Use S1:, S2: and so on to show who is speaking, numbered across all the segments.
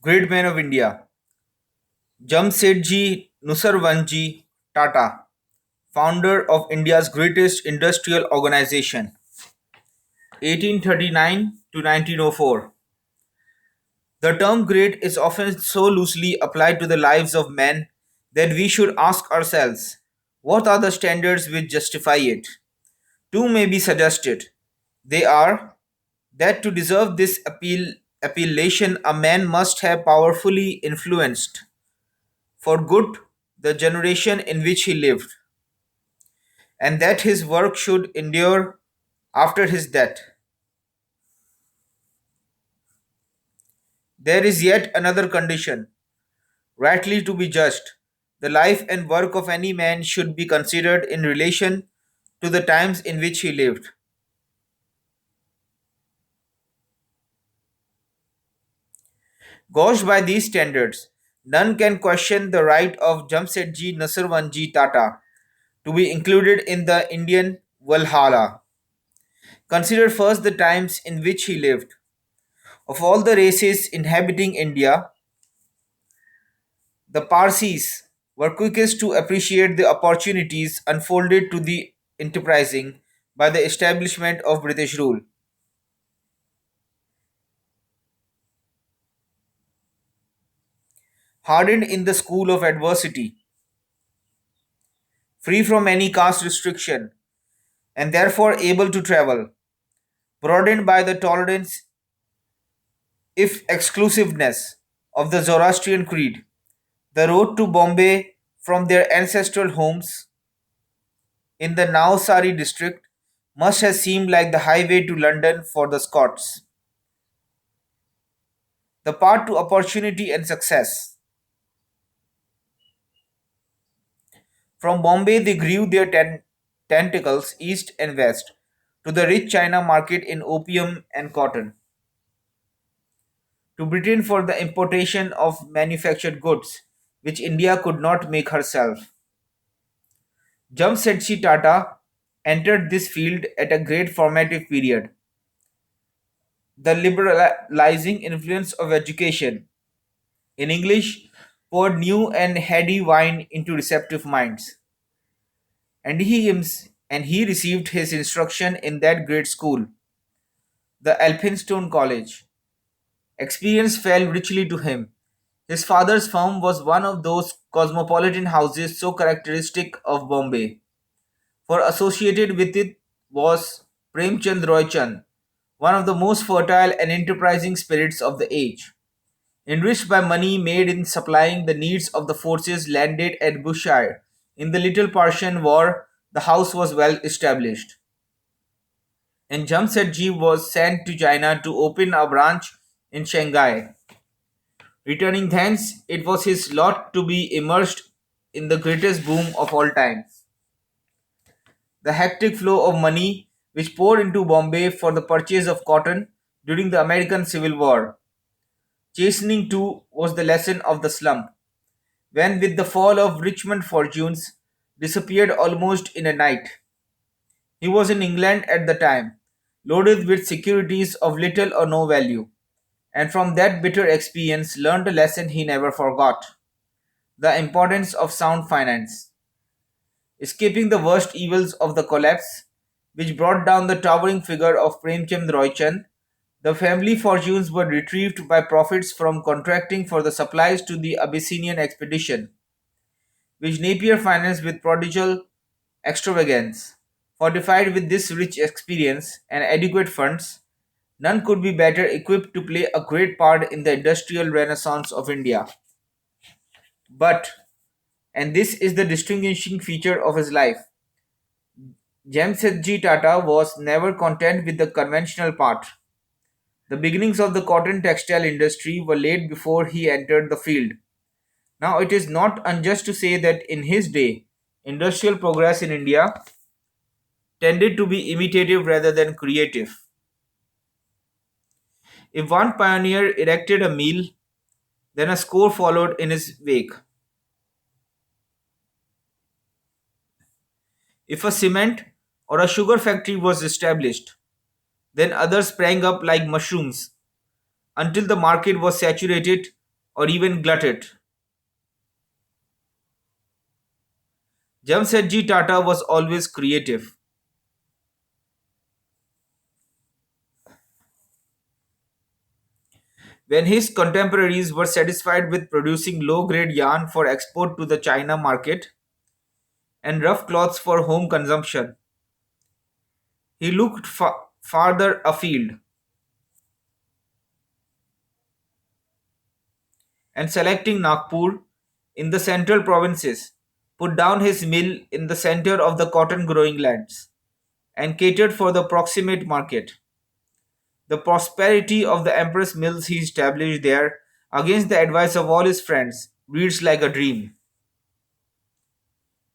S1: Great man of India, Jamsetji Nusarwanji Tata, founder of India's greatest industrial organization, 1839 to 1904. The term great is often so loosely applied to the lives of men that we should ask ourselves, what are the standards which justify it? Two may be suggested. They are that to deserve this appellation, a man must have powerfully influenced for good the generation in which he lived, and that his work should endure after his death. There is yet another condition, rightly to be judged. The life and work of any man should be considered in relation to the times in which he lived. Gauged by these standards, none can question the right of Jamsetji Nasrwanji Tata to be included in the Indian Valhalla. Consider first the times in which he lived. Of all the races inhabiting India, the Parsis were quickest to appreciate the opportunities unfolded to the enterprising by the establishment of British rule. Hardened in the school of adversity, free from any caste restriction, and therefore able to travel, broadened by the tolerance, if exclusiveness, of the Zoroastrian creed, the road to Bombay from their ancestral homes in the Navsari district must have seemed like the highway to London for the Scots, the path to opportunity and success. From Bombay, they grew their tentacles east and west to the rich China market in opium and cotton, to Britain for the importation of manufactured goods, which India could not make herself. Jamsetji Tata entered this field at a great formative period. The liberalizing influence of education, in English, poured new and heady wine into receptive minds, and he received his instruction in that great school, the Elphinstone College. Experience fell richly to him. His father's firm was one of those cosmopolitan houses so characteristic of Bombay, for associated with it was Premchand Roy Chand, one of the most fertile and enterprising spirits of the age. Enriched by money made in supplying the needs of the forces landed at Bushire in the Little Persian War, the house was well established, and Jamsetji was sent to China to open a branch in Shanghai. Returning thence, it was his lot to be immersed in the greatest boom of all time, the hectic flow of money which poured into Bombay for the purchase of cotton during the American Civil War. Chastening too was the lesson of the slump, when with the fall of Richmond fortunes disappeared almost in a night. He was in England at the time, loaded with securities of little or no value, and from that bitter experience learned a lesson he never forgot, the importance of sound finance. Escaping the worst evils of the collapse, which brought down the towering figure of Premchand Roy Chand, the family fortunes were retrieved by profits from contracting for the supplies to the Abyssinian expedition, which Napier financed with prodigal extravagance. Fortified with this rich experience and adequate funds, none could be better equipped to play a great part in the industrial renaissance of India. But, and this is the distinguishing feature of his life, Jamsetji Tata was never content with the conventional part. The beginnings of the cotton textile industry were laid before he entered the field. Now, it is not unjust to say that in his day, industrial progress in India tended to be imitative rather than creative. If one pioneer erected a mill, then a score followed in his wake. If a cement or a sugar factory was established, then others sprang up like mushrooms until the market was saturated or even glut it. Jamsetji Tata was always creative. When his contemporaries were satisfied with producing low grade yarn for export to the China market and rough cloths for home consumption, he looked farther afield and selecting Nagpur in the central provinces, put down his mill in the center of the cotton growing lands and catered for the proximate market. The prosperity of the Empress mills he established there, against the advice of all his friends, reads like a dream.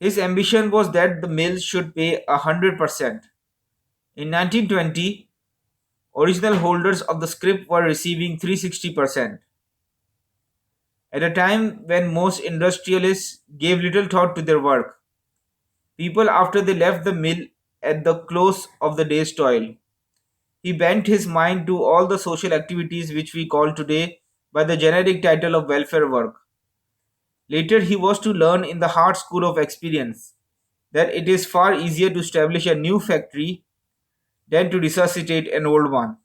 S1: His ambition was that the mills should pay 100%. In 1920, original holders of the scrip were receiving 360%. At a time when most industrialists gave little thought to their work, people after they left the mill at the close of the day's toil, he bent his mind to all the social activities which we call today by the generic title of welfare work. Later, he was to learn in the hard school of experience that it is far easier to establish a new factory than to resuscitate an old one.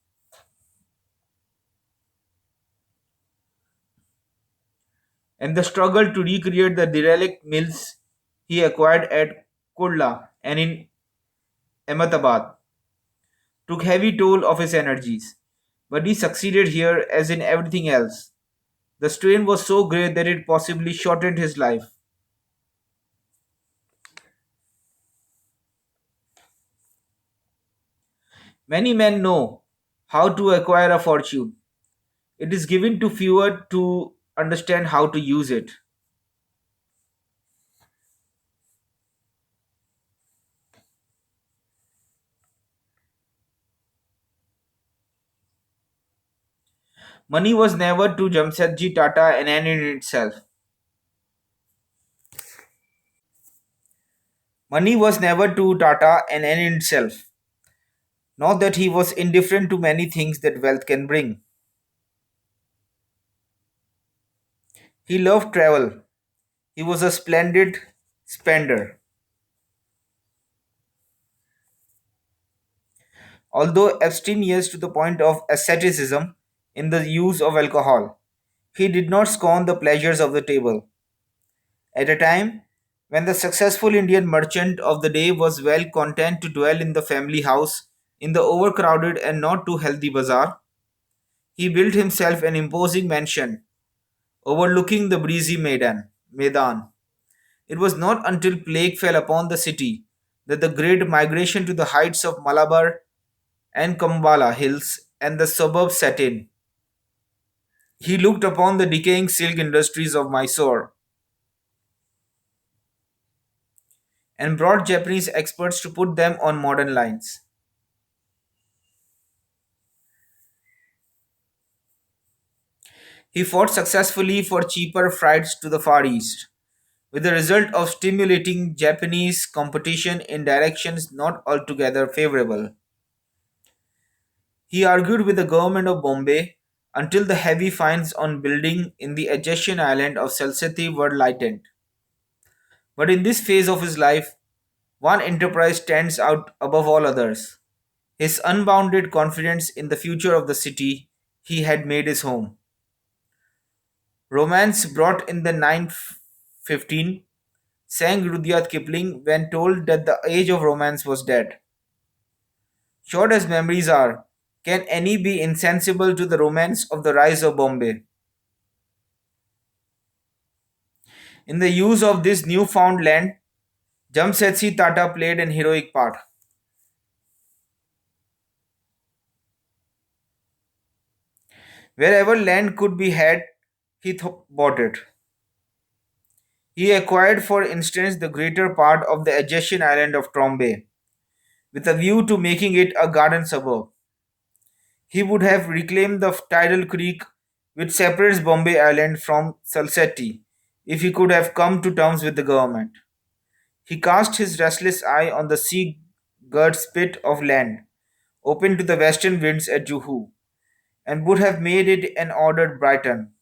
S1: And the struggle to recreate the derelict mills he acquired at Kurla and in Ahmedabad took heavy toll of his energies. But he succeeded here as in everything else. The strain was so great that it possibly shortened his life. Many men know how to acquire a fortune. It is given to fewer to understand how to use it. Money was never to Jamsetji Tata an end in itself. Money was never to Tata an end in itself. Not that he was indifferent to many things that wealth can bring. He loved travel. He was a splendid spender, although abstemious to the point of asceticism in the use of alcohol. He did not scorn the pleasures of the table. At a time when the successful Indian merchant of the day was well content to dwell in the family house in the overcrowded and not too healthy bazaar, he built himself an imposing mansion overlooking the breezy Maidan. It was not until plague fell upon the city that the great migration to the heights of Malabar and Kambala hills and the suburbs set in. He looked upon the decaying silk industries of Mysore and brought Japanese experts to put them on modern lines. He fought successfully for cheaper freights to the Far East, with the result of stimulating Japanese competition in directions not altogether favorable. He argued with the government of Bombay until the heavy fines on building in the adjacent island of Salsette were lightened. But in this phase of his life, one enterprise stands out above all others: his unbounded confidence in the future of the city he had made his home. Romance brought in the 915 sang Rudyard Kipling when told that the age of romance was dead. Short as memories are, can any be insensible to the romance of the rise of Bombay? In the use of this newfound land, Jamsetsi Tata played an heroic part. Wherever land could be had, he bought it. He acquired, for instance, the greater part of the adjacent island of Trombay, with a view to making it a garden suburb. He would have reclaimed the tidal creek which separates Bombay Island from Salsette if he could have come to terms with the government. He cast his restless eye on the sea girt spit of land open to the western winds at Juhu and would have made it an ordered Brighton.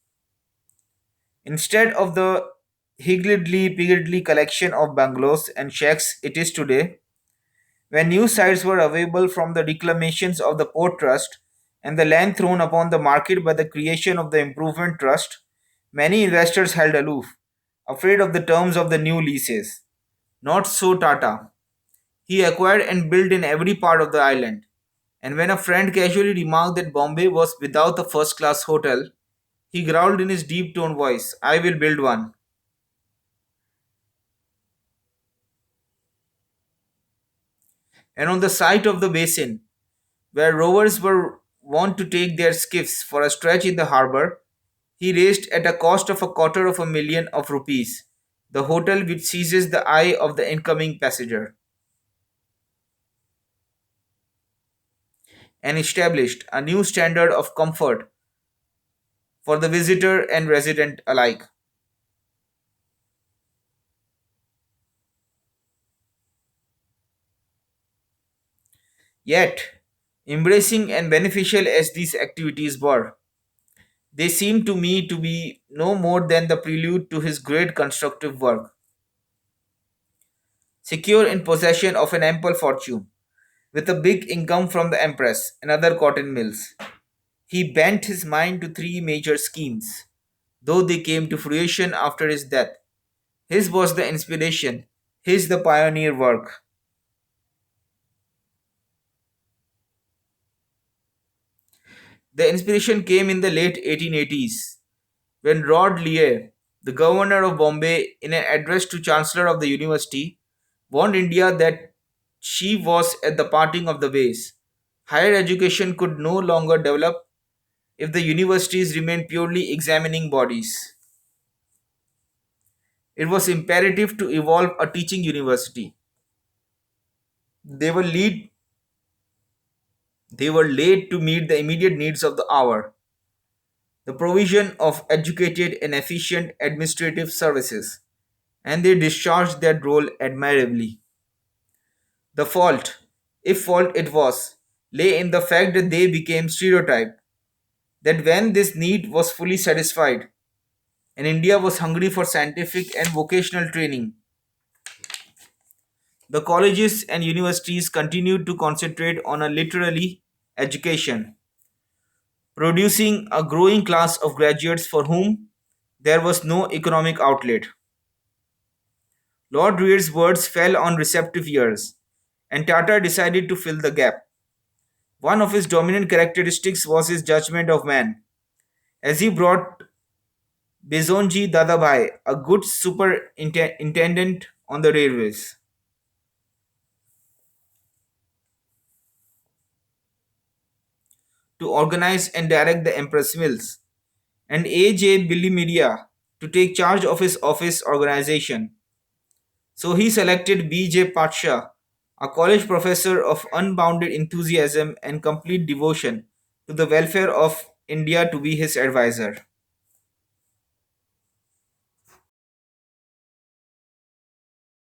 S1: Instead of the higgledy-piggledy collection of bungalows and shacks it is today, when new sites were available from the reclamations of the Port Trust and the land thrown upon the market by the creation of the Improvement Trust, many investors held aloof, afraid of the terms of the new leases. Not so Tata. He acquired and built in every part of the island. And when a friend casually remarked that Bombay was without a first class hotel, he growled in his deep toned voice, I will build one. And on the site of the basin, where rovers were wont to take their skiffs for a stretch in the harbour, he raised at a cost of 250,000 of rupees the hotel which seizes the eye of the incoming passenger, and established a new standard of comfort for the visitor and resident alike. Yet, embracing and beneficial as these activities were, they seem to me to be no more than the prelude to his great constructive work. Secure in possession of an ample fortune, with a big income from the Empress and other cotton mills, he bent his mind to three major schemes, though they came to fruition after his death. His was the inspiration, his the pioneer work. The inspiration came in the late 1880s when Rod Lear, the governor of Bombay, in an address to Chancellor of the University, warned India that she was at the parting of the ways. Higher education could no longer develop if the universities remained purely examining bodies. It was imperative to evolve a teaching university. They were lead they were laid to meet the immediate needs of the hour, the provision of educated and efficient administrative services, and they discharged that role admirably. The fault, if fault it was, lay in the fact that they became stereotyped, that when this need was fully satisfied, and India was hungry for scientific and vocational training, the colleges and universities continued to concentrate on a literary education, producing a growing class of graduates for whom there was no economic outlet. Lord Rear's words fell on receptive ears, and Tata decided to fill the gap. One of his dominant characteristics was his judgment of man, as he brought Bezonji Dadabhai, a good superintendent on the railways, to organize and direct the Empress Mills, and A.J. Billy to take charge of his office organization. So he selected B.J. Patsha, a college professor of unbounded enthusiasm and complete devotion to the welfare of India, to be his advisor.